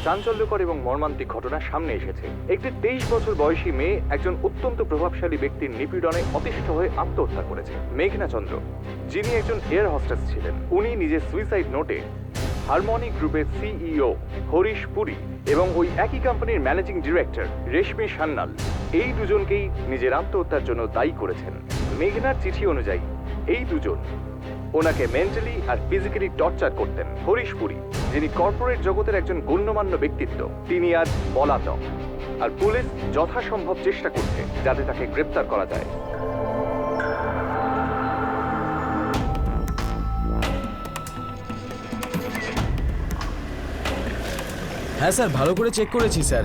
চাঞ্চল্যকর এবং মর্মান্তিক ঘটনা সামনে এসেছে। একটি 23 বছর বয়সী মেয়ে একজন অত্যন্ত প্রভাবশালী ব্যক্তির নিপীড়নে অতিষ্ঠ হয়ে আত্মহত্যা করেছে। মেঘনা চন্দ্র, যিনি একজন এয়ার হোস্টেস ছিলেন, উনি নিজের সুইসাইড নোটে হারমোনি গ্রুপের সিইও হরিশ পুরী এবং ওই একই কোম্পানির ম্যানেজিং ডিরেক্টর রেশমি সান্যাল, এই দুজনকেই নিজের আত্মহত্যার জন্য দায়ী করেছেন। মেঘনার চিঠি অনুযায়ী এই দুজন ওনাকে মেন্টালি আর ফিজিক্যালি টর্চার করতেন। হরিশ পুরী, যিনি কর্পোরেট জগতের একজন গণ্যমান্য ব্যক্তিত্ব, তিনি আজ পলাতক, আর পুলিশ যথাসম্ভব চেষ্টা করছে যাতে তাকে গ্রেপ্তার করা যায়। হ্যাঁ স্যার, ভালো করে চেক করেছি স্যার।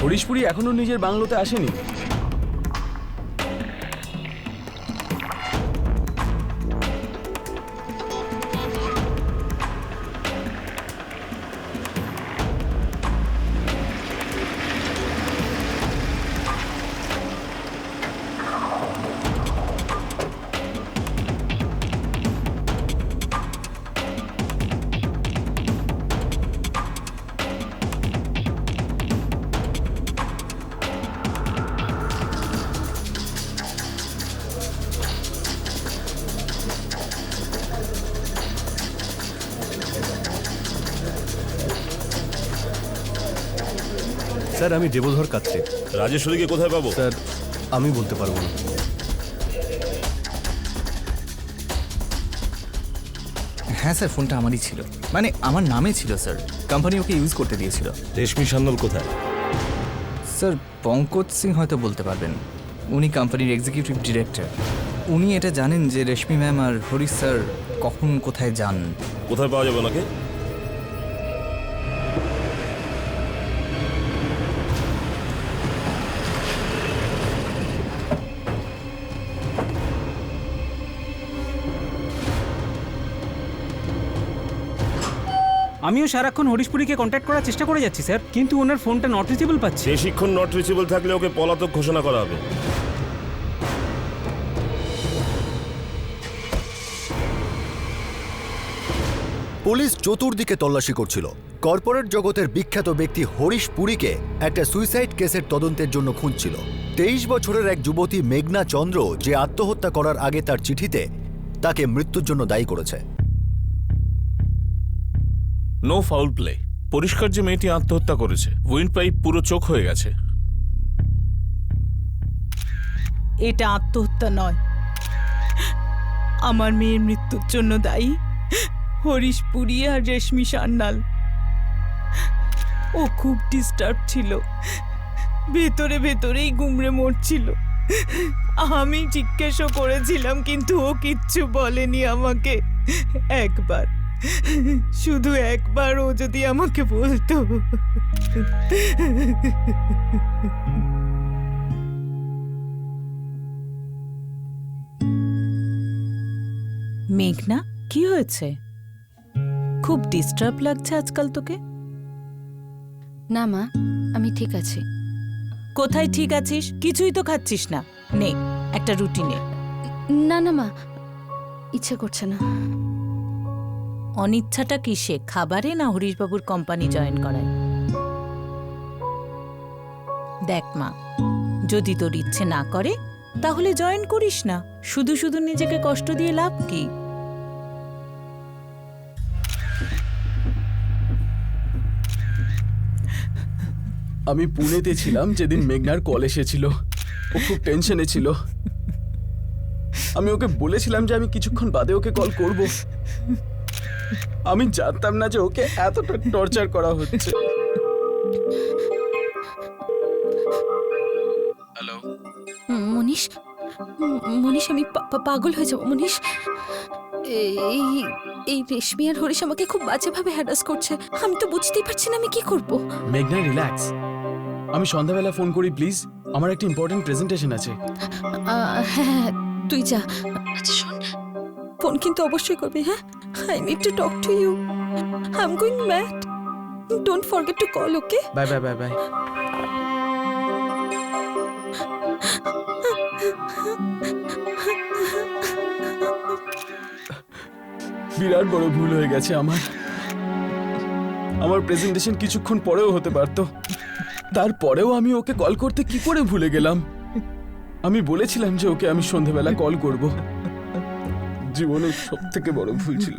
হরিশ পুরী এখনো নিজের বাংলোতে আসেনি। স্যার, আমি দেবধর কাছে। রাজেশ্বরীকে কোথায় পাবো? স্যার, আমি বলতে পারবো না। হ্যাঁ স্যার, ফোনটা আমারই ছিল, মানে আমার নামে ছিল স্যার। কোম্পানি ওকে ইউজ করতে দিয়েছিল। রেশমি সান্যাল কোথায়? স্যার, পঙ্কজ সিং হয়তো বলতে পারবেন। উনি কোম্পানির এক্সিকিউটিভ ডিরেক্টর। উনি এটা জানেন যে রেশমি ম্যাম আর হরিশ স্যার কখন কোথায় যান। কোথায় পাওয়া যাবে ওনাকে? আমিও সারাক্ষণ হরিশপুরীকে কন্ট্যাক্ট করার চেষ্টা করে যাচ্ছি স্যার, কিন্তু ওনার ফোনটা নট রিচেবল পাচ্ছি। বেশিক্ষণ নট রিচেবল থাকলে ওকে পলাতক ঘোষণা করা হবে। পুলিশ চতুর্দিকে তল্লাশি করছিল। কর্পোরেট জগতের বিখ্যাত ব্যক্তি হরিশ পুরীকে একটা সুইসাইড কেসের তদন্তের জন্য খুঁজছিল। 23 বছরের এক যুবতী মেঘনা চন্দ্র, যে আত্মহত্যা করার আগে তার চিঠিতে তাকে মৃত্যুর জন্য দায়ী করেছে। No foul play. পরিষ্কার যে মেয়েটি আত্মহত্যা করেছে। উইন্ড পাইপ পুরো চোখ হয়ে গেছে। এটা আত্মহত্যা নয়, আমার মেয়ের মৃত্যুর জন্য দায়ী হরিশ পুরী আর রেশমি সান্যাল। ও খুব ডিস্টার্ব ছিল, ভেতরে ভেতরেই গুমড়ে মরছিল। আমি জিজ্ঞেসও করেছিলাম, কিন্তু ও কিচ্ছু বলেনি আমাকে। একবার, শুধু একবার ও যদি আমাকে বলতো। মেঘনা, কি হয়েছে? খুব ডিস্টার্ব লাগছে আজকাল তোকে। না মা, আমি ঠিক আছি। কোথায় ঠিক আছিস? কিছুই তো খাচ্ছিস না। নে, একটা রুটি নে। না না মা, ইচ্ছে করছে না। অনিচ্ছাটা কিসে? খাবারে না হরিশবাবুর কোম্পানি জয়েন করায়? দেখ মা, যদি তোর ইচ্ছে না করে তাহলে জয়েন করিস না। শুধু শুধু নিজেকে কষ্ট দিয়ে লাভ কি? আমি পুনেতে ছিলাম যেদিন মেঘনার কল এসেছিল। ও খুব টেনশনে ছিল। আমি ওকে বলেছিলাম যে আমি কিছুক্ষণ বাদে ওকে কল করব। আমি জানতাম না যে ওকে এতটা টর্চার করা হচ্ছে। হ্যালো মনীষ, মনীষ, আমি পাগল হয়ে যাব মনীষ। এই রেশমি আর হরিশ আমাকে খুব বাজেভাবে হ্যারাস করছে। আমি তো বুঝতেই পারছি না আমি কি করব। মেঘনা, রিল্যাক্স। আমি সন্ধ্যাবেলা ফোন করি প্লিজ। আমার একটা ইম্পর্টেন্ট প্রেজেন্টেশন আছে। হ্যাঁ, তুই যা। আচ্ছা শোন, ফোন কিন্তু অবশ্যই করবি। হ্যাঁ, I need to talk to you. I am going mad. Don't forget to call, okay? Bye bye bye bye. বিরাট বড় ভুল হয়ে গেছে আমার। আমার প্রেজেন্টেশন কিছুক্ষণ পরেও হতে পারতো। তারপরেও আমি ওকে কল করতে কি করে ভুলে গেলাম? আমি বলেছিলাম যে ওকে আমি সন্ধেবেলা কল করব। জীবনের সব থেকে বড় ভুল ছিল।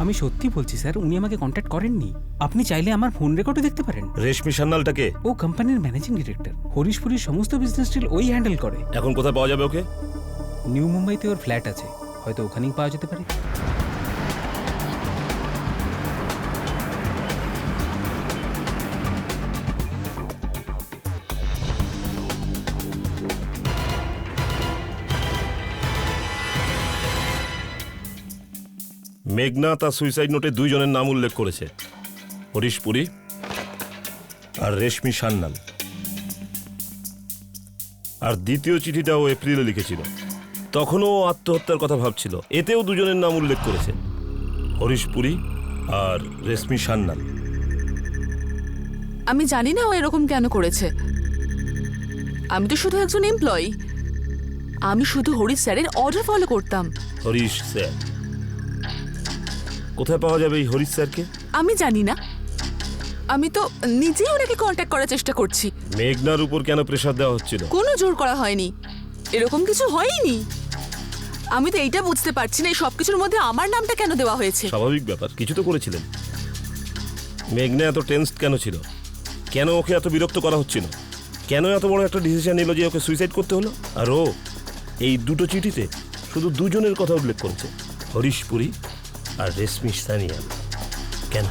আমি সত্যি বলছি স্যার, উনি আমাকে কন্ট্যাক্ট করেননি। আপনি চাইলে আমার ফোন রেকর্ডও দেখতে পারেন। রেশমি সান্যালটাকে ও কোম্পানির ম্যানেজিং ডিরেক্টর। হরিশপুরের সমস্ত বিজনেস ডিল ওই হ্যান্ডেল করে। এখন কোথায় পাওয়া যাবে ওকে? নিউ মুম্বাইতে ওর ফ্ল্যাট আছে, হয়তো ওখানেই পাওয়া যেতে পারে। মেঘনা তার সুইসাইড নোটে দুইজনের নাম উল্লেখ করেছে, হরিশ পুরী আর রেশমি সান্যাল। আর দ্বিতীয় চিঠিটা ও এপ্রিলে লিখেছিল, তখনও ও আত্মহত্যার কথা ভাবছিল। এতেও দুজনের নাম উল্লেখ করেছে, হরিশ পুরী আর রেশমি সান্যাল। আমি জানি না ও এরকম কেন করেছে। আমি তো শুধু একজন এমপ্লয়ি। আমি শুধু হরিশ স্যারের অর্ডার ফলো করতাম। হরিশ স্যার কোথায় পাওয়া যাবে এই হরিশ স্যারকে? আমি জানি না। আমি তো নিজেই ওনাকে কন্ট্যাক্ট করার চেষ্টা করছি। মেঘনার উপর কেন প্রেশার দেওয়া হচ্ছিল? কোনো জোর করা হয়নি, এরকম কিছু হয়নি। আমি তো এইটা বুঝতে পারছি না এই সবকিছুর মধ্যে আমার নামটা কেন দেওয়া হয়েছে। স্বাভাবিক ব্যাপার, কিছু তো করেছিলেন। মেঘনা এত টেন্সড কেন ছিল? কেন ওকে এত বিরক্ত করা হচ্ছিল? কেন এত বড় একটা ডিসিশন নিল যে ওকে সুইসাইড করতে হলো? আর ও এই দুটো চিঠিতে শুধু দুজনের কথা উল্লেখ করেছে, হরিশ পুরী আর রেশমি সান্যাল। কেন?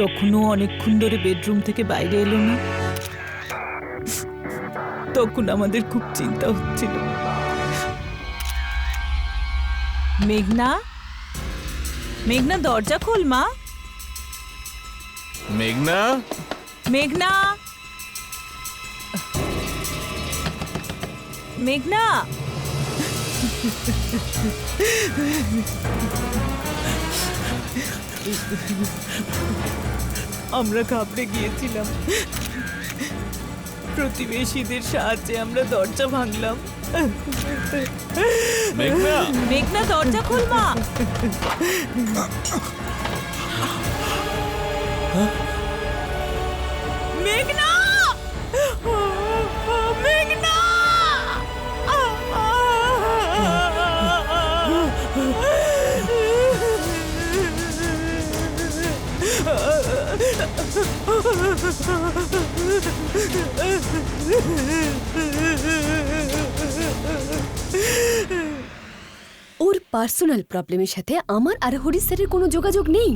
যখন ও অনেকক্ষণ ধরে বেডরুম থেকে বাইরে এলো না, তখন আমাদের খুব চিন্তা হচ্ছিল। মেঘনা, মেঘনা দরজা খোল মা। মেঘনা, মেঘনা, মেঘনা। আমরা ঘাবড়ে গিয়েছিলাম। প্রতিবেশীদের সাহায্যে আমরা দরজা ভাঙলাম। মেঘনা, মেঘনা দরজা খোল মা। মেঘনা, মেঘনা। ওর পার্সোনাল প্রবলেমের সাথে আমার আর হরিশ স্যারের কোনো যোগাযোগ নেই।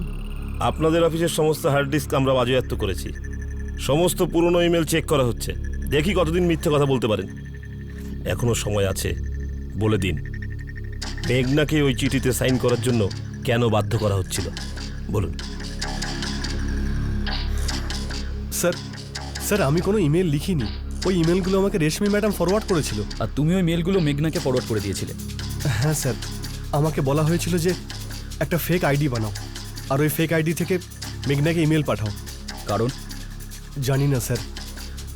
আপনাদের অফিসের সমস্ত হার্ড ডিস্ক আমরা বাজেয়াপ্ত করেছি। সমস্ত পুরনো ইমেল চেক করা হচ্ছে। দেখি কতদিন মিথ্যে কথা বলতে পারেন। এখনো সময় আছে, বলে দিন মেঘনাকে ওই চিঠিতে সাইন করার জন্য কেন বাধ্য করা হচ্ছিল, বলুন। স্যার স্যার আমি কোনো ইমেল লিখিনি। ওই ইমেলগুলো আমাকে রেশমি ম্যাডাম ফরওয়ার্ড করেছিল। আর তুমি ওই মেলগুলো মেঘনাকে ফরওয়ার্ড করে দিয়েছিলে? হ্যাঁ স্যার, আমাকে বলা হয়েছিল যে একটা ফেক আইডি বানাও আর ওই ফেক আইডি থেকে মেঘনাকে ইমেল পাঠাও। কারণ? জানি না স্যার,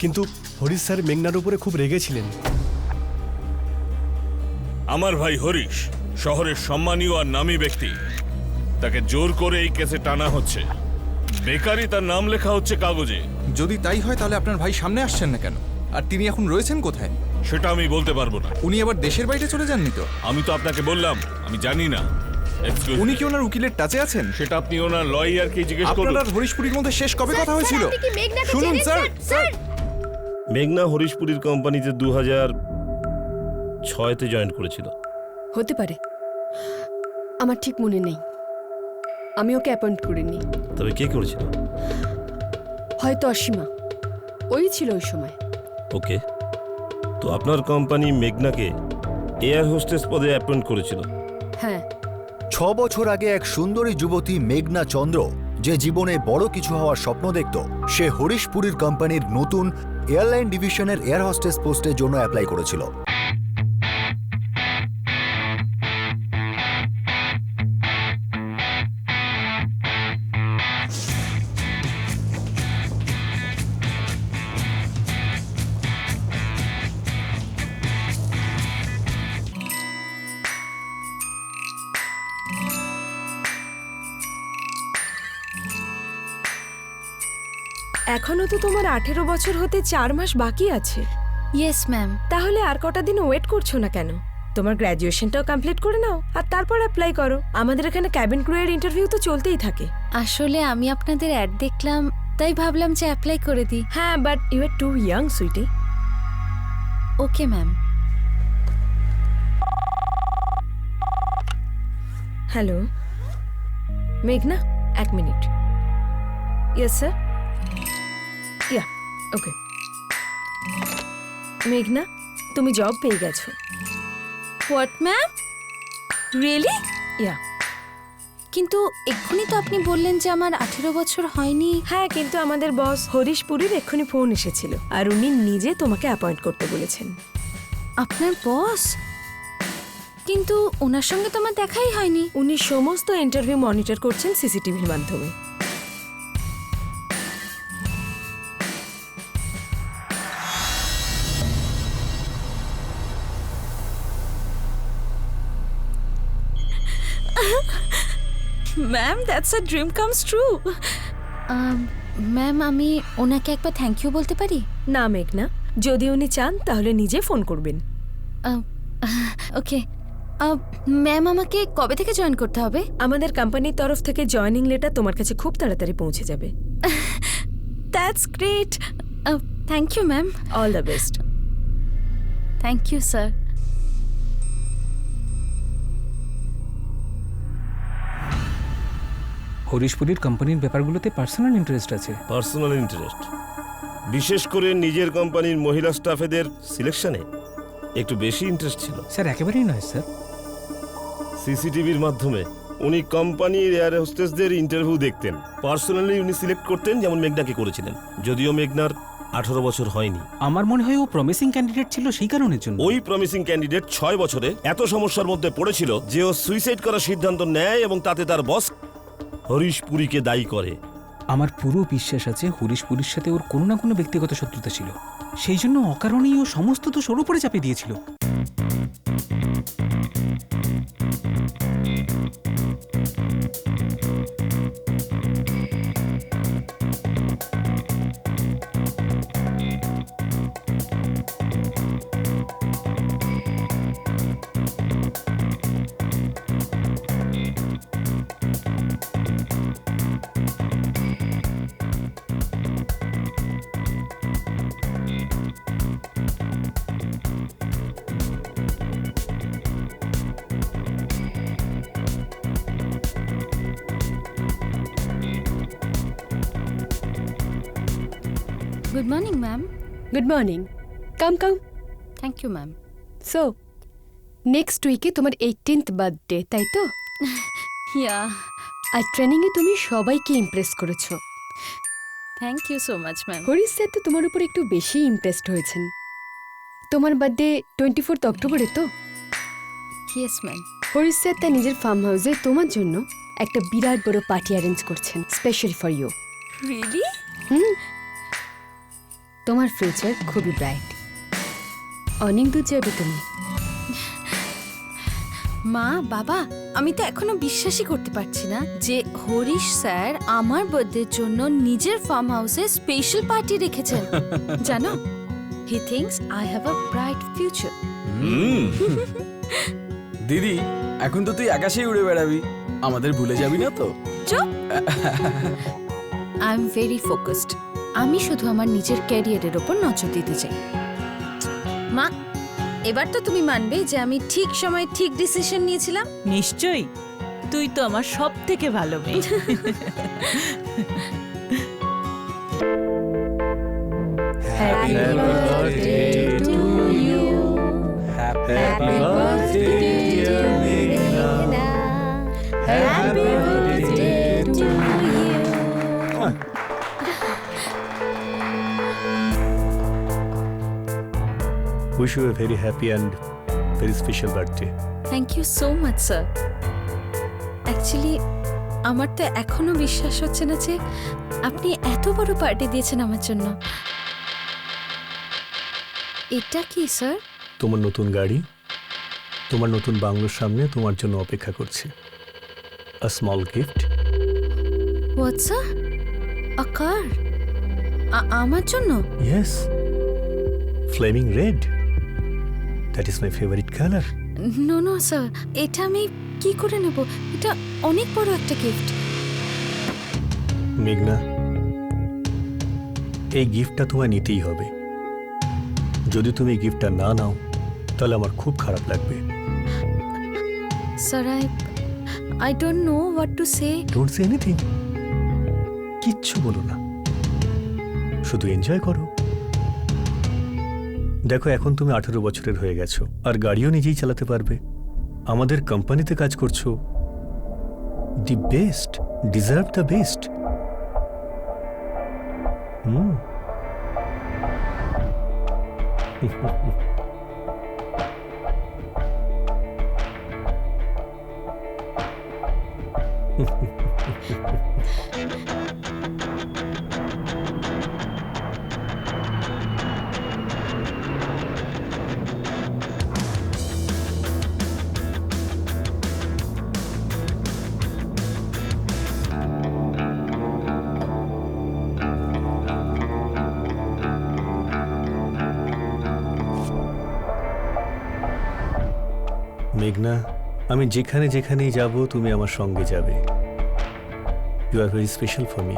কিন্তু হরিশ স্যার মেঘনার উপরে খুব রেগেছিলেন। আমার ভাই হরিশ শহরের সম্মানীয় আর নামী ব্যক্তি, তাকে জোর করে এই কেসে টানা হচ্ছে। বেকারই তার নাম লেখা হচ্ছে কাগজে। যদি তাই হয় তাহলে আপনার ভাই সামনে আসছেন না কেন? আর তিনি এখন রয়েছেন কোথায়? সেটা আমি বলতে পারবো না। উনি আবার দেশের বাইরে চলে যাননি তো? আমি তো আপনাকে বললাম আমি জানি না। Excuse উনি me. কি ওনার উকিলের টাচে আছেন? সেটা আপনি ওনার লয়ারকে জিজ্ঞেস করুন। আপনার আর হরিশপুরীর মধ্যে শেষ কবে কথা হয়েছিল? শুনুন স্যার, মেঘনা হরিশপুরীর কোম্পানিতে 2006-তে জয়েন করেছিল। হতে পারে, আমার ঠিক মনে নেই। আমি ওকে অ্যাপয়েন্ট করিনি। তবে কে করেছিল? হয়তো অসীমা, ওই ছিল ওই সময়। ওকে, তো আপনার কোম্পানি মেঘনাকে এয়ার হোস্টেস পদে অ্যাপয়েন্ট করেছিল? হ্যাঁ, 6 বছর আগে এক সুন্দরী যুবতী মেঘনা চন্দ্র, যে জীবনে বড় কিছু হওয়ার স্বপ্ন দেখত, সে হরিশ পুরীর কোম্পানির নতুন এয়ারলাইন ডিভিশনের এয়ার হোস্টেস পোস্টের জন্য অ্যাপ্লাই করেছিল। এখনো তো তোমার 18 বছর হতে 4 মাস বাকি আছে। Yes ma'am. তাহলে আর কটা দিন ওয়েট করছো না কেন? তোমার গ্র্যাজুয়েশনটাও কমপ্লিট করে নাও আর তারপর অ্যাপ্লাই করো। আমাদের এখানে ক্যাবিন ক্রু এর ইন্টারভিউ তো চলতেই থাকে। আসলে আমি আপনাদের অ্যাড দেখলাম, তাই ভাবলাম যে অ্যাপ্লাই করে দিই। হ্যাঁ, but you are too young sweetie. Okay ma'am. Hello মেঘনা, 1 minute. Yes sir. Ya okay. মেঘনা, তুমি জব পেয়ে গেছো। What ma'am? রিয়েলি? ইয়া। কিন্তু এক্ষুনি তো আপনি বললেন যে আমার 18 বছর হয়নি। হ্যাঁ, কিন্তু আমাদের বস হরিশ পুরীর এক্ষুনি ফোন এসেছিল আর উনি নিজে তোমাকে অ্যাপয়েন্ট করতে বলেছেন। আপনার বস? কিন্তু ওনার সঙ্গে তো আমার দেখাই হয়নি। উনি সমস্ত ইন্টারভিউ মনিটর করছেন সিসিটিভির মাধ্যমে। Ma'am, that's a dream comes true. Ma'am, আমি ওনাকে একবার থ্যাংক ইউ বলতে পারি? না মেঘনা, যদি উনি চান তাহলে নিজে ফোন করবেন। ওকে। ম্যাম, আমাকে কবে থেকে জয়েন করতে হবে? আমাদের কোম্পানির তরফ থেকে জয়েনিং লেটার তোমার কাছে খুব তাড়াতাড়ি পৌঁছে যাবে। That's great. Thank you ma'am. All the best. Thank you sir. হরিশপুরীর কোম্পানির ব্যাপারগুলোতে পার্সোনাল ইন্টারেস্ট আছে। পার্সোনাল ইন্টারেস্ট, বিশেষ করে নিজের কোম্পানির মহিলা স্টাফেদের সিলেকশনে একটু বেশি ইন্টারেস্ট ছিল। স্যার একেবারেই নয় স্যার। সিসিটিভির মাধ্যমে উনি কোম্পানির এয়ার হোস্টেসদের ইন্টারভিউ দেখতেন, পার্সোনালি উনি সিলেক্ট করতেন, যেমন মেঘনাকে করেছিলেন। যদিও মেঘনার 18 বছর হয়নি। আমার মনে হয় ও প্রমিসিং ক্যান্ডিডেট ছিল সেই কারণের জন্য। ওই প্রমিসিং ক্যান্ডিডেট 6 বছরে এত সমস্যার মধ্যে পড়েছিল যে ও সুইসাইড করার সিদ্ধান্ত নেয় এবং তাতে তার বস হরিশ পুরীকে দায়ী করে। আমার পুরো বিশ্বাস আছে হরিশ পুরীর সাথে ওর কোনো না কোনো ব্যক্তিগত শত্রুতা ছিল, সেই জন্য অকারণেই ও সমস্ত তো ওর উপরে চাপিয়ে দিয়েছিল। Good morning ma'am. Good morning. Come come. Thank you ma'am. So next উইকে তোমার 18th বার্থডে, তাই তো? ইয়া। আর ট্রেনিংয়ে তুমি সবাইকে ইমপ্রেস করেছো। Thank you so much ma'am. Harish sir তো তোমার উপর একটু বেশি ইমপ্রেসড হয়েছেন। তোমার বার্থডে 24 অক্টোবরে তো? Yes ma'am. হরিশ স্যার তার নিজের ফার্ম হাউসে তোমার জন্য একটা বিরাট বড় পার্টি অ্যারেঞ্জ করছেন, স্পেশালি ফর ইউ। রিয়েলি? তোমার ফিউচার খুবই ব্রাইট, অনেক দূর যাবে তুমি। মা, বাবা, আমি তো এখনো বিশ্বাসই করতে পারছি না যে হরিশ স্যার আমার বার্থডের জন্য নিজের ফার্ম হাউসে স্পেশাল পার্টি রেখেছেন। জানো, he thinks I have a bright future. দিদি, এখন তো তুই আকাশেই উড়ে বেড়াবি, আমাদের ভুলে যাবি না তো? চুপ। I am very focused. আমি শুধু আমার নিজের ক্যারিয়ারের ওপর নজর দিতে চাই। মা, এবার তো তুমি মানবে যে আমি ঠিক সময় ঠিক ডিসিশন নিয়েছিলাম। নিশ্চয়ই, তুই তো আমার সব থেকে ভালো মেয়ে। Happy birthday to you. Happy birthday dear Meghna. Wish you a very happy and very special birthday. Thank you so much sir. Actually আমার তো এখনো বিশ্বাস হচ্ছে না যে আপনি এত বড় পার্টি দিয়েছেন আমার জন্য। এটা কি স্যার? তোমার নতুন গাড়ি তোমার নতুন বাংলোর সামনে তোমার জন্য অপেক্ষা করছে। A small gift. What sir? A car? আমার জন্য? Yes, flaming red. That is my favourite colour. No no sir, এটা আমি কি করে নেব? এটা অনেক বড় একটা গিফট। মেঘনা, এই গিফটটা তোমায় নিতেই হবে। যদি তুমি এই গিফটটা না নাও তাহলে আমার খুব খারাপ লাগবে। Sir, I don't know what to say. Don't say anything. কিচ্ছু বলো না, শুধু এনজয় করো। দেখো, এখন তুমি 18 বছরের হয়ে গেছো আর গাড়িও নিজেই চালাতে পারবে। আমাদের কোম্পানিতে কাজ করছো। The best, deserve the best. মেঘনা, আমি যেখানে যেখানেই যাব তুমি আমার সঙ্গে যাবে। You are very special for me.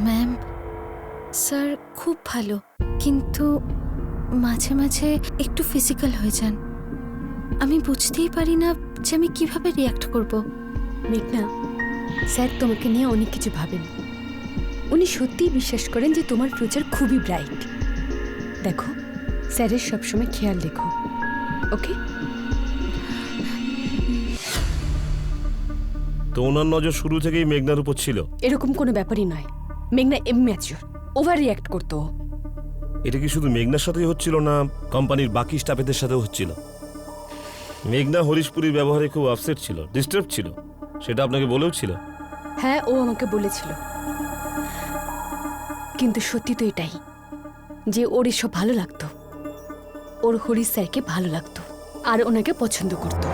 Ma'am, sir খুব ভালো, কিন্তু মাঝে মাঝে একটু ফিজিক্যাল হয়ে যান। আমি বুঝতেই পারি না যে আমি কিভাবে রিয়াক্ট করব। মেঘনা, স্যার তোমাকে নিয়ে অনেক কিছু ভাবেন। উনি সত্যিই বিশ্বাস করেন যে তোমার ফিউচার খুবই ব্রাইট। দেখো, স্যারের সবসময় খেয়াল রেখো, ওকে? তো ওনার নজর শুরু থেকেই মেঘনার উপর ছিল। এরকম কোনো ব্যাপারই নয়। মেঘনা ইম্যাচিওর, ওভার রিয়াক্ট করতো। এটা কি শুধু মেঘনার সাথেই হচ্ছিল না কোম্পানির বাকি স্টাফেদের সাথেও হচ্ছিল? মেঘনা হরিশপুরীর ব্যবহারে খুব আপসেট ছিল, ডিস্টার্ব ছিল, সেটা আপনাকে বলেও ছিল। হ্যাঁ, ও আমাকে বলেছিল, কিন্তু সত্যি তো এটাই যে ওর এসব ভালো লাগতো। ওর হরিশ স্যারকে ভালো লাগতো আর ওনাকে পছন্দ করতো।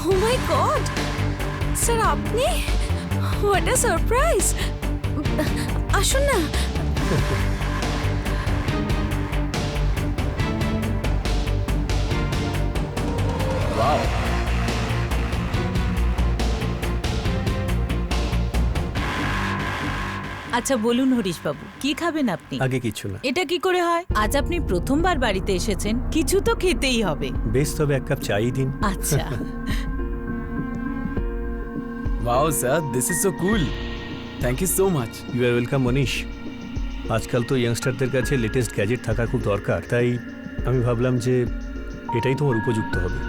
ও মাই গড, স্যার আপনি? What a surprise! আসুন না। ওয়াও, আচ্ছা বলুন হরিশবাবু, কি খাবেন আপনি? আগে কিছু না। এটা কি করে হয়? আজ আপনি প্রথমবার বাড়িতে এসেছেন, কিছু তো খেতেই হবে। বেশ, তবে এক কাপ চাই দিন। আচ্ছা। Wow sir, this is so cool. Thank you so much. You are welcome Manish. আজকাল তো ইয়াংস্টারদের কাছে লেটেস্ট গ্যাজেট থাকা খুব দরকার, তাই আমি ভাবলাম যে এটাই তোমার উপযুক্ত হবে।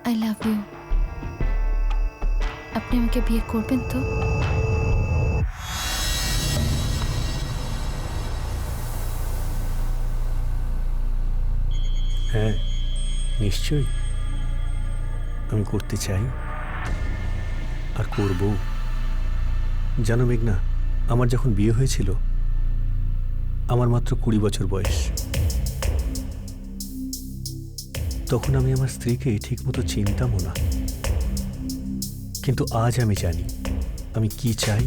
I love you. আপনি আমাকে বিয়ে করবেন তো? হ্যাঁ, নিশ্চয়ই আমি করতে চাই আর করব। জানো মেঘনা, আমার যখন বিয়ে হয়েছিল আমার মাত্র 20 বছর বয়স। তখন আমি আমার স্ত্রীকে ঠিকমতো চিনতামও না, কিন্তু আজ আমি জানি আমি কি চাই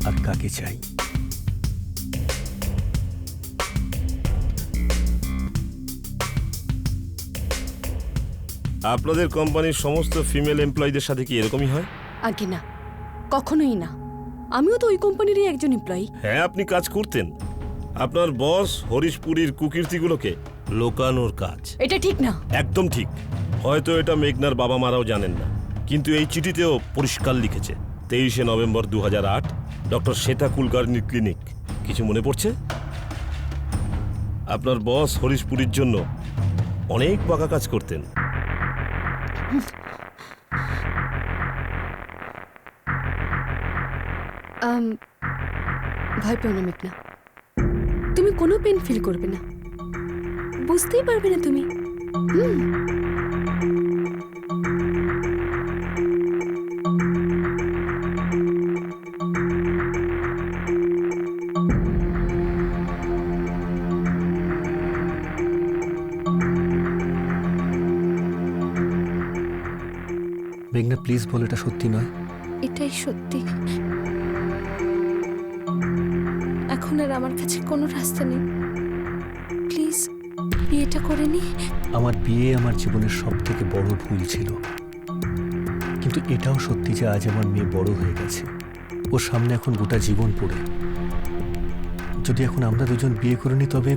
আর কাকে চাই। আপনাদের কোম্পানির সমস্ত ফিমেল এমপ্লয়ীদের সাথে কি এরকমই হয়? আগে না, কখনোই না। আমিও তো ওই কোম্পানিরই একজন এমপ্লয়ি। হ্যাঁ, আপনি কাজ করতেন। আপনার বস হরিশ পুরীর কুকীর্তিগুলোকে লোকানোর কাজ। এটা ঠিক না। একদম ঠিক। হয়তো এটা মেঘনার বাবা মারাও জানেন না, কিন্তু এই চিঠিতেও পরিষ্কার লিখেছে 23শে নভেম্বর 2008, ডক্টর শ্বেতা কুলকার্নির ক্লিনিক। কিছু মনে পড়ছে? আপনার বস হরিশ পুরীর জন্য অনেক পাকা কাজ করতেন। ভয় পেও না মেঘনা, তুমি কোনো পেন ফিল করবে না, বুঝতেই পারবে না তুমি। মেঘনা প্লিজ বল এটা সত্যি নয়। এটাই সত্যি। এখন আর আমার কাছে কোনো রাস্তা নেই। প্লিজ বিয়েটা করে নি। আমার বিয়ে আমার জীবনের সব থেকে বড় ভুল ছিল, কিন্তু এটাও সত্যি যে আজ আমার মেয়ে বড় হয়ে গেছে। ওর সামনে এখন গোটা জীবন পড়ে। যদি এখন আমরা দুজন বিয়ে করে নিই তবে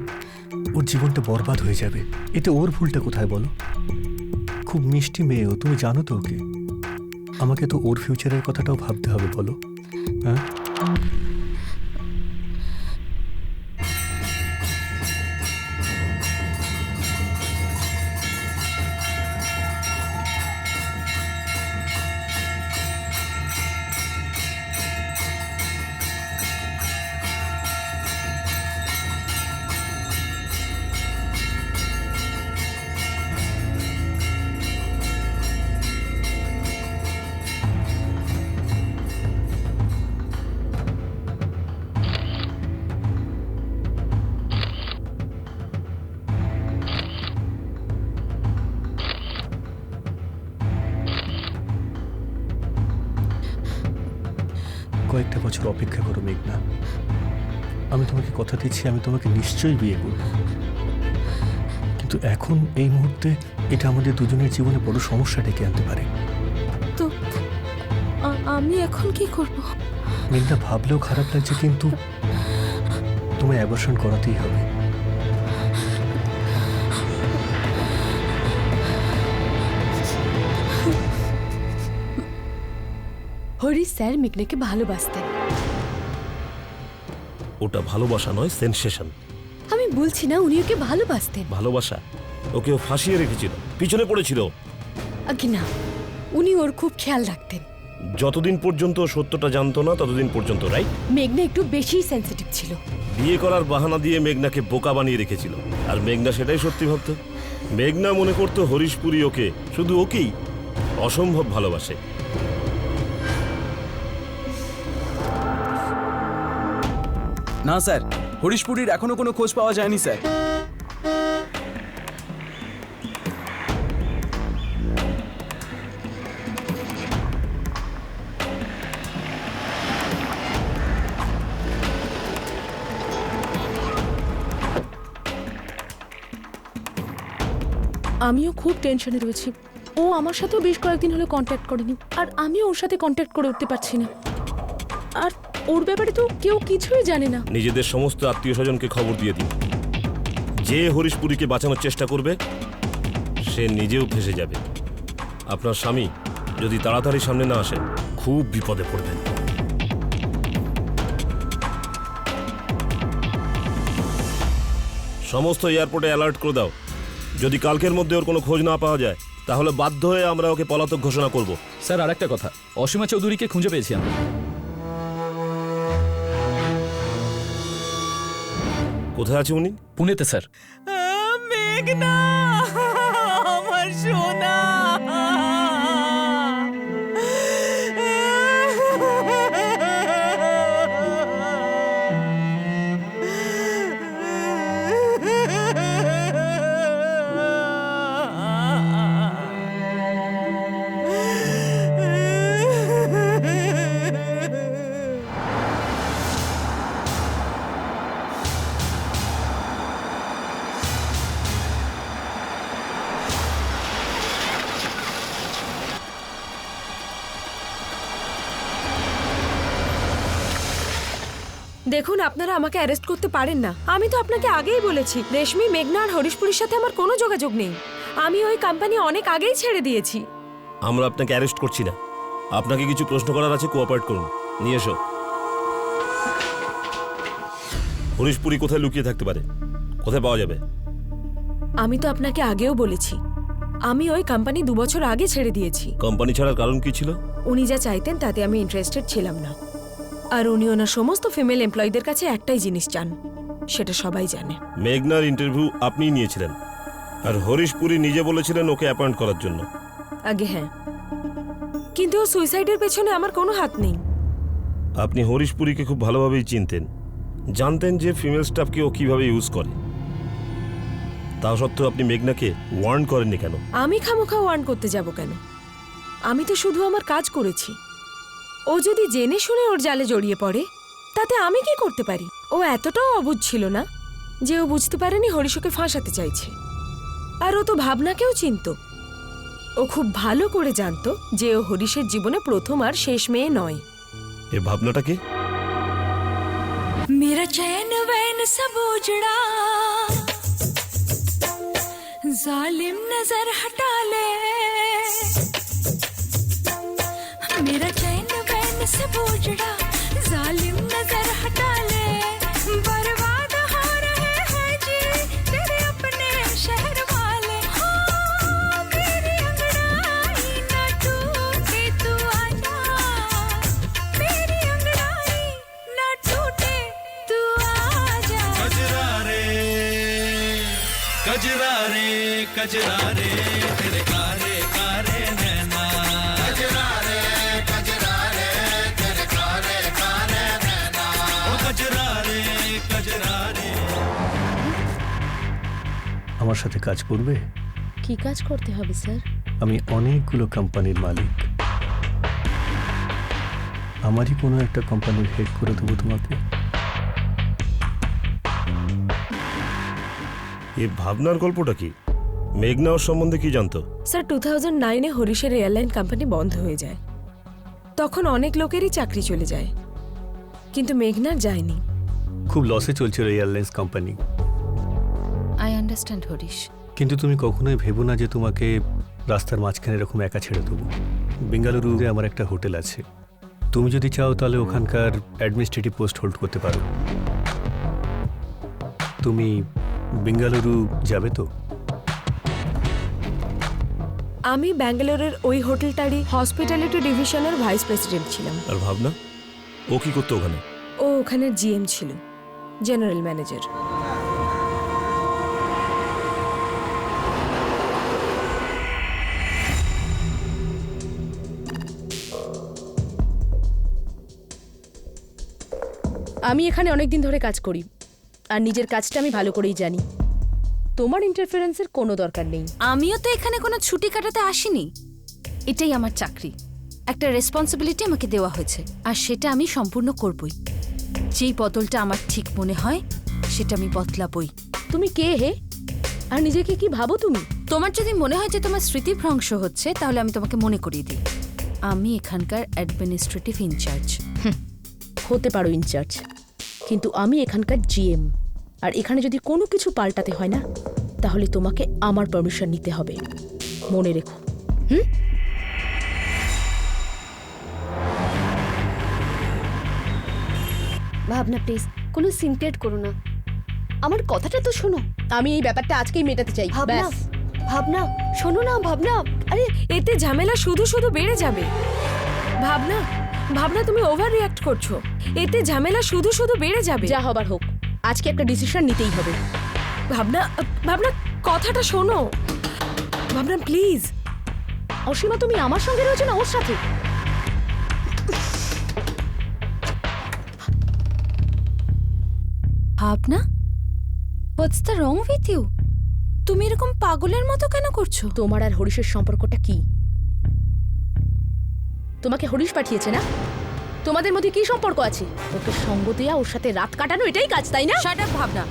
ওর জীবনটা বরবাদ হয়ে যাবে। এতে ওর ভুলটা কোথায় বলো? খুব মিষ্টি মেয়ে ও, তুমি জানো তো ওকে। আমাকে তো ওর ফিউচারের কথাটাও ভাবতে হবে, বলো। হ্যাঁ, কয়েকটা বছর অপেক্ষা করো মেঘনা। আমি তোমাকে কথা দিচ্ছি, আমি তোমাকে নিশ্চয়ই বিয়ে করব। কিন্তু এখন এই মুহূর্তে এটা আমাদের দুজনের জীবনে বড় সমস্যা ডেকে আনতে পারে। তো আমি এখন কি করব? মেঘনা, ভাবলেও খারাপ লাগছে, কিন্তু তোমায় অ্যাবর্শন করাতেই হবে। হরিশ স্যার মেঘনাকে ভালোবাসতেন। ওটা ভালোবাসা নয়, সেনসেশন। আমি বলছি না উনি ওকে ভালোবাসতেন। ভালোবাসা? ওকেও ফাঁসিয়ে রেখেছিল, পিছনে পড়েছিল। আগে না, উনি ওর খুব খেয়াল রাখতেন। যতদিন পর্যন্ত ও সত্যটা জানতো না ততদিন পর্যন্ত, রাইট? মেঘনা একটু বেশি সেন্সিটিভ ছিল। বিয়ে করার বাহানা দিয়ে মেঘনাকে বোকা বানিয়ে রেখেছিল, আর মেঘনা সেটাই সত্যি ভাবত। মেঘনা মনে করতো হরিশ পুরী ওকে, শুধু ওকেই, অসম্ভব ভালোবাসে। না স্যার, হরিশ পুরীর এখনো কোনো খোঁজ পাওয়া যায়নি স্যার। আমিও খুব টেনশনে রয়েছি। ও আমার সাথেও বেশ কয়েকদিন হলো কন্ট্যাক্ট করেনি, আর আমিও ওর সাথে কন্ট্যাক্ট করে উঠতে পারছি না। আর ওর ব্যাপারে তো কেউ কিছুই জানে না। নিজেদের সমস্ত আত্মীয় স্বজনকে খবর দিয়ে দিন। যে হরিশ পুরীকে বাঁচানোর চেষ্টা করবে সে নিজেও ফেঁসে যাবে। আপনার স্বামী যদি তাড়াতাড়ি সামনে না আসে খুব বিপদে পড়বেন। সমস্ত এয়ারপোর্টে অ্যালার্ট করে দাও। যদি কালকের মধ্যে ওর কোনো খোঁজ না পাওয়া যায় তাহলে বাধ্য হয়ে আমরা ওকে পলাতক ঘোষণা করব। স্যার আরেকটা কথা, অসীমা চৌধুরীকে খুঁজে পেয়েছি আমরা। কোথায় আছে উনি? পুনেতে স্যার। মেঘনা আমার সোনা। দেখুন, আপনারা আমাকে অ্যারেস্ট করতে পারেন না। আমি তো আপনাকে আগেই বলেছি রেশমি, মেঘনা আর হরিশপুরের সাথে আমার কোনো যোগাযোগ নেই। আমি ওই কোম্পানি অনেক আগেই ছেড়ে দিয়েছি। আমরা আপনাকে অ্যারেস্ট করছি না, আপনাকে কিছু প্রশ্ন করার আছে, কোঅপারেট করুন। নিয়ে এসো। হরিশপুরি কোথায় লুকিয়ে থাকতে পারে? কোথায় পাওয়া যাবে? আমি তো আপনাকে আগেও বলেছি আমি ওই কোম্পানি 2 বছর আগে ছেড়ে দিয়েছি। কোম্পানি ছাড়ার কারণ কি ছিল? উনি যা চাইতেন তাতে আমি ইন্টারেস্টেড ছিলাম না। আর উনি ওনার সমস্ত ফিমেল এমপ্লয়ীদের কাছে একটাই জিনিস চান, সেটা সবাই জানে। মেঘনার ইন্টারভিউ আপনিই নিয়েছিলেন, আর হরিশপুরি নিজে বলেছিলেন ওকে অ্যাপয়েন্ট করার জন্য। আগে হ্যাঁ, কিন্তু ও সুইসাইডের পেছনে আমার কোনো হাত নেই। আপনি হরিশপুরিকে খুব ভালোভাবেই চিনতেন, জানতেন যে ফিমেল স্টাফকে ও কিভাবে ইউজ করে। তা সত্ত্বেও আপনি মেঘনাকে ওয়ার্ন করেননি কেন? আমি খামোখা ওয়ার্ন করতে যাব কেন? আমি তো শুধু আমার কাজ করেছি। ও যদি জেনে শুনে ওর জালে জড়িয়ে পড়ে, তাতে আমি কি করতে পারি? ও এতটাও অবুঝ ছিল না যে ও বুঝতে পারেনি হরিশ ওকে ফাঁসাতে চাইছে। আর ও তো ভাবনাকেও চিনত। ও খুব ভালো করে জানতো যে ও হরিশের জীবনে প্রথম আর শেষ মেয়ে নয়। এ ভাবনাটা কি? मेरा चैन वैन सब उजड़ा, जालिम नजर हटा ले। मेरा चैन वैन सब उजड़ा, जालिम नजर हटा ले। बर्बाद हो रहे हैं जी तेरे अपने शहर वाले। हाँ, मेरी अंगड़ाई न टूटे तू आजा, मेरी अंगड़ाई न टूटे तू आजा। कजरा रे कजरा रे तेरे कारे कारे नैना। कजरा रे तेरे कारे कारे नैना। ओ कजरा रे আমার সাথে কাজ করবে? কি কাজ করতে হবে স্যার? আমি অনেকগুলো কোম্পানির মালিক, আমারই কোনো একটা কোম্পানির হেড করে দেবো তোমাকে। এ ভাবনার গল্পটা কি? মেঘনা ওর সম্বন্ধে কি জানতো? স্যার 2009-এ হরিশের এয়ারলাইন কোম্পানি বন্ধ হয়ে যায়। তখন অনেক লোকেরই চাকরি চলে যায়, কিন্তু মেঘনার যায়নি। খুব লসে চলছিল airlines company. I understand Harish. কিন্তু তুমি কখনোই ভেবো না যে তোমাকে রাস্তার মাঝখানে এরকম একা ছেড়ে দেবো। বেঙ্গালুরুতে আমার একটা হোটেল আছে, তুমি যদি চাও তাহলে ওখানকার অ্যাডমিনিস্ট্রেটিভ পোস্ট হোল্ড করতে পারো। তুমি বেঙ্গালুরু যাবে তো? আমি ব্যাঙ্গালোরের ওই হোটেলটারই হসপিটালিটি ডিভিশনের ভাইস প্রেসিডেন্ট ছিলাম। আর ভাবনা ও কি করতো ওখানে? ও ওখানের জিএম ছিল, জেনারেল ম্যানেজার। আমি এখানে অনেকদিন ধরে কাজ করি, আর নিজের কাজটা আমি ভালো করেই জানি। তোমার ইন্টারফারেন্সের কোনো দরকার নেই। আমিও তো এখানে কোনো ছুটি কাটাতে আসিনি, এটাই আমার চাকরি। একটা রেসপন্সিবিলিটি আমাকে দেওয়া হয়েছে, আর সেটা আমি সম্পূর্ণ করবই। যেই বদলটা আমার ঠিক মনে হয় সেটা আমি বদলাবই। তুমি কে হে, আর নিজেকে কি ভাবো তুমি? তোমার যদি মনে হয় যে তোমার স্মৃতিভ্রংশ হচ্ছে, তাহলে আমি তোমাকে মনে করিয়ে দিই, আমি এখানকার অ্যাডমিনিস্ট্রেটিভ ইনচার্জ। হতে পারো ইনচার্জ, কিন্তু আমি এখানকার জিএম। আর এখানে যদি কোনো কিছু পাল্টাতে হয় না, তাহলে তোমাকে আমার পারমিশন নিতে হবে, মনে রেখো। ভাবনা প্লিজ কোনো সিনক্রেট করো না, আমার কথাটা তো শোনো। আমি এই ব্যাপারটা আজকেই মেটাতে চাই। ভাবনা, ব্যাস। ভাবনা শোনো না, ভাবনা আরে এতে ঝামেলা শুধু শুধু বেড়ে যাবে। ভাবনা ভাবনা তুমি ওভার রিঅ্যাক্ট করছো, এতে ঝামেলা শুধু শুধু বেড়ে যাবে। যা হবার হোক, আজকে একটা ডিসিশন নিতেই হবে। ভাবনা ভাবনা কথাটা শোনো ভাবনা প্লিজ। অসীমা, তুমি আমার সঙ্গে রয়েছো না ওর সাথে? Bhavna, what's the wrong with you? তুমি এরকম পাগলের মতো কেন করছো? তোমার আর হরিশের সম্পর্কটা কি? তোমাকে হরিশ পাঠিয়েছে না? তোমাদের মধ্যে কি সম্পর্ক আছে? ওকে সঙ্গ দেয়া, ওর সাথে রাত কাটানো, এটাই কাজ, তাই না? শাট আপ ভাবনা,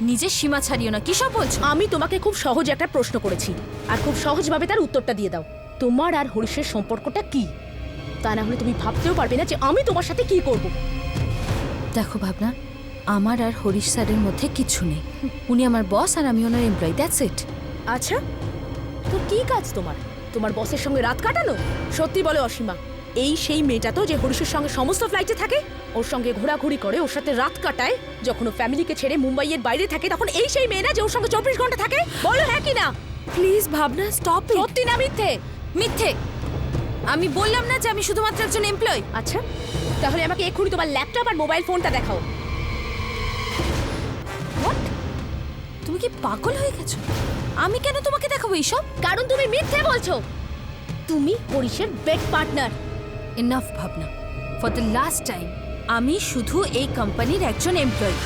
নিজের সীমা ছাড়িও না। কি সব বলছো? আমি তোমাকে খুব সহজ একটা প্রশ্ন করেছি, আর খুব সহজভাবে তার উত্তরটা দিয়ে দাও। তোমার আর হরিশের সম্পর্কটা কি? তা না হলে তুমি ভাবতেও পারবে না যে আমি তোমার সাথে কি করব। দেখো ভাবনা, আমার আর হরিশ স্যারের মধ্যে কিছু নেই। উনি আমার বস আর আমি ওনার এমপ্লয়ি, দ্যাটস ইট। আচ্ছা, তো কি কাজ তোমার? তোমার বসের সঙ্গে রাত কাটানো? সত্যি বলে অসীমা, এই সেই মেয়েটা তো যে হরিশের সঙ্গে সমস্ত ফ্লাইটে থাকে, ওর সঙ্গে ঘোরাঘুরি করে, ওর সাথে রাত কাটায়। যখন ও ফ্যামিলিকে ছেড়ে মুম্বাইয়ের বাইরে থাকে, তখন এই সেই মেয়ে না যে ওর সঙ্গে 24 ঘন্টা থাকে? বলো হ্যাঁ কি না? প্লিজ ভাবনা স্টপ। সত্যি না মিথ্যে? মিথ্যে। আমি বললাম না যে আমি শুধুমাত্র একজন এমপ্লয়ি। আচ্ছা, তাহলে আমাকে এক্ষুনি তোমার ল্যাপটপ আর মোবাইল ফোনটা দেখাও। হোয়াট? তুমি কি পাগল হয়ে গেছো? আমি কেন তোমাকে দেখাবো এইসব? কারণ তুমি মিথ্যে বলছো। তুমি হরিশের bed partner. Enough Bhabna, for the last time, আমি শুধু এই কোম্পানির একজন employee.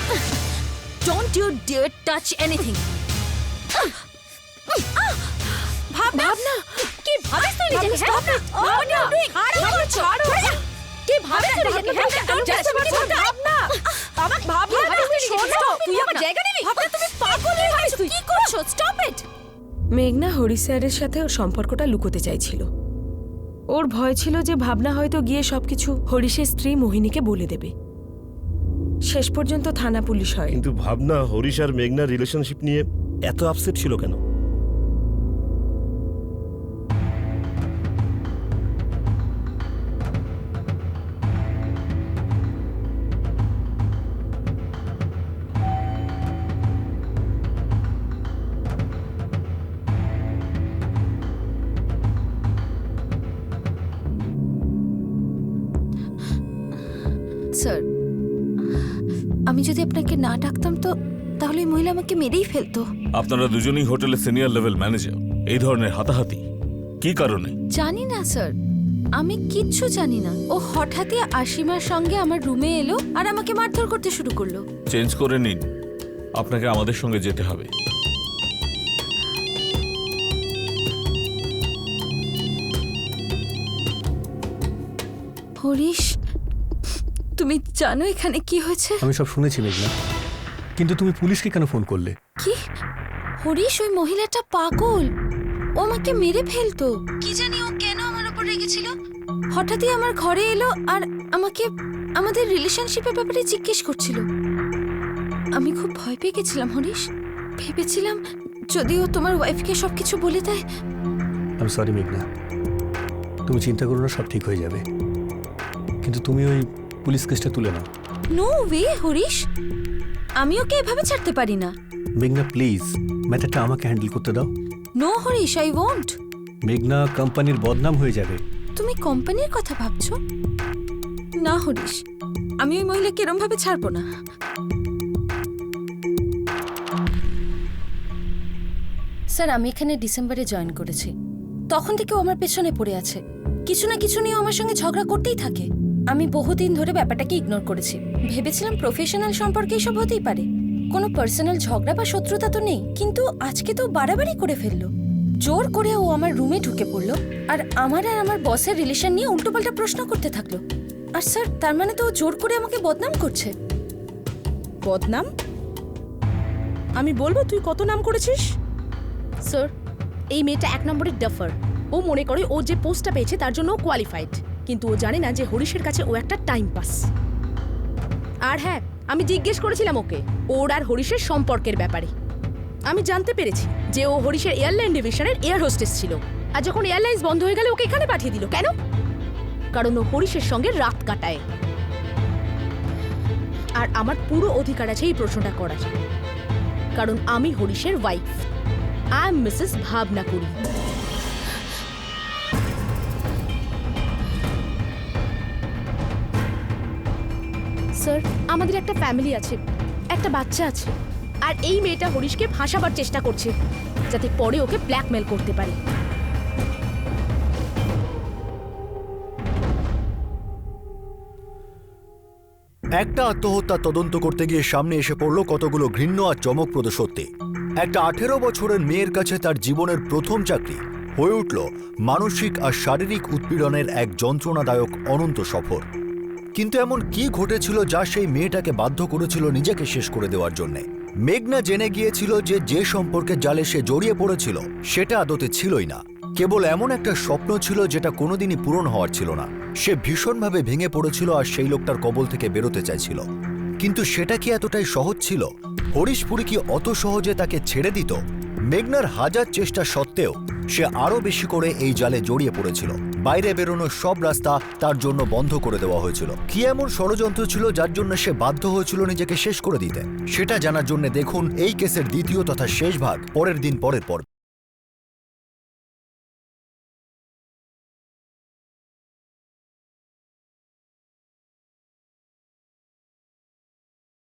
Don't you dare touch anything. Bhabna, কি ভাবিস তুই নিজেকে? ভাবনা, What are you doing? ছাড়ো। কি ভাবিস তুই নিজেকে? ভাবনা, আমাকে ভাবনা, তুমি শোনো, তুই আমার জায়গা নিবি? ভাবনা, তুমি পাগল হয়ে গেছো। কি করছো? Stop it. মেঘনা হরিশ স্যারের সাথে ওর সম্পর্কটা লুকোতে চাইছিল। ওর ভয় ছিল যে ভাবনা হয়তো গিয়ে সবকিছু হরিশের স্ত্রী মোহিনীকে বলে দেবে। শেষ পর্যন্ত থানা পুলিশ হয়। কিন্তু ভাবনা হরিশ আর মেঘনার রিলেশনশিপ নিয়ে এত আপসেট ছিল কেন? স্যার, আমি যদি আপনাকে না ডাকতাম তো তাহলে ওই মহিলা আমাকে মেরেই ফেলতো। আপনারা দুজনেই হোটেলের সিনিয়র লেভেল ম্যানেজার, এই ধরনের হাতাহাতি কি কারণে? জানি না স্যার, আমি কিচ্ছু জানি না। ও হঠাৎই আশিমার সঙ্গে আমার রুমে এলো আর আমাকে মারধর করতে শুরু করলো। চেঞ্জ করে নিন, আপনাকে আমাদের সঙ্গে যেতে হবে। হরিশ, তুমি জানো এখানে কি হয়েছে? আমি সব শুনেছি মেঘনা, কিন্তু তুমি পুলিশকে কেন ফোন করলে? কি? হরিশ, ওই মহিলাটা পাগল, ও আমাকে মেরে ফেলতো। কি জানি ও কেন আমার উপর রেগেছিল। হঠাৎই আমার ঘরে এলো আর আমাকে আমাদের রিলেশনশিপের ব্যাপারে জিজ্ঞেস করছিল। আমি খুব ভয় পেয়ে গেছিলাম হরিশ। ভেবেছিলাম যদি ও তোমার ওয়াইফকে সবকিছু বলে দেয়। আমি সরি মেঘনা, তুমি চিন্তা করো না, সব ঠিক হয়ে যাবে। কিন্তু তুমি ওই পুলিশ কেসটা তুলে নাও। নো ওয়ে হরিশ, আমি ওকে এভাবে ছাড়তে পারি না। মেঘনা প্লিজ, ম্যাটারটা আমাকে হ্যান্ডেল করতে দাও। No Harish, I won't. মেঘনা, কোম্পানির বদনাম হয়ে যাবে। তুমি কোম্পানির কথা ভাবছো? না হরিশ, আমি ওই মহিলাকে এরম ভাবে ছাড়বো না। স্যার, আমি এখানে ডিসেম্বরে জয়েন করেছি। তখন থেকে ও আমার পেছনে পড়ে আছে। কিছু না কিছু নিয়ে আমার সঙ্গে ঝগড়া করতেই থাকে। আমি বহুদিন ধরে ব্যাপারটাকে ইগনোর করেছি। ভেবেছিলাম প্রফেশনাল সম্পর্কে এসব হতেই পারে, কোনো পার্সোনাল ঝগড়া বা শত্রুতা তো নেই। কিন্তু আজকে তো বাড়াবাড়ি করে ফেললো। জোর করে ও আমার রুমে ঢুকে পড়লো আর আমার বসের রিলেশন নিয়ে উল্টোপাল্টা প্রশ্ন করতে থাকলো। আর স্যার, তার মানে তো ও জোর করে আমাকে বদনাম করছে। বদনাম? আমি বলবো তুই কত নাম করেছিস? স্যার, এই মেয়েটা 1 নম্বরের ডাফার। ও মনে করে ও যে পোস্টটা পেয়েছে তার জন্য কোয়ালিফাইড, কিন্তু ও জানে না যে হরিশের কাছে ও একটা টাইম পাস। আর হ্যাঁ, আমি জিজ্ঞেস করেছিলাম ওকে ওর আর হরিশের সম্পর্কের ব্যাপারে। আমি জানতে পেরেছি যে ও হরিশের এয়ারলাইন ডিভিশনের এয়ার হোস্টেস ছিল, আর যখন এয়ারলাইন্স বন্ধ হয়ে গেল ওকে এখানে পাঠিয়ে দিল। কেন? কারণ ও হরিশের সঙ্গে রাত কাটায়। আর আমার পুরো অধিকার আছে এই প্রশ্নটা করার, কারণ আমি হরিশের ওয়াইফ। আই এম মিসেস ভাবনা পুরী। স্যার আমাদের একটা ফ্যামিলি আছে, একটা বাচ্চা আছে, আর এই মেয়েটা হরিশকে ফাঁসাবার চেষ্টা করছে যাতে পরে ওকে ব্ল্যাকমেল করতে পারে। একটা আত্মহত্যা তদন্ত করতে গিয়ে সামনে এসে পড়ল কতগুলো ঘৃণ্য আর চমকপ্রদ সত্যি। একটা 18 বছরের মেয়ের কাছে তার জীবনের প্রথম চাকরি হয়ে উঠল মানসিক আর শারীরিক উৎপীড়নের এক যন্ত্রণাদায়ক অনন্ত সফর। কিন্তু এমন কি ঘটেছিল যা সেই মেয়েটাকে বাধ্য করেছিল নিজেকে শেষ করে দেওয়ার জন্যে? মেঘনা জেনে গিয়েছিল যে যে সম্পর্কে জালে সে জড়িয়ে পড়েছিল সেটা আদতে ছিলই না, কেবল এমন একটা স্বপ্ন ছিল যেটা কোনোদিনই পূরণ হওয়ার ছিল না। সে ভীষণভাবে ভেঙে পড়েছিল আর সেই লোকটার কবল থেকে বেরোতে চাইছিল। কিন্তু সেটা কি এতটাই সহজ ছিল? হরিশ পুরী কি অত সহজে তাকে ছেড়ে দিত? মেঘনার হাজার চেষ্টা সত্ত্বেও সে আরও বেশি করে এই জালে জড়িয়ে পড়েছিল। বাইরে বেরোনোর সব রাস্তা তার জন্য বন্ধ করে দেওয়া হয়েছিল। কি এমন ষড়যন্ত্র ছিল যার জন্য সে বাধ্য হয়েছিল নিজেকে শেষ করে দিতে? সেটা জানার জন্য দেখুন এই কেসের দ্বিতীয় তথা শেষ ভাগ পরের দিন পরের পর।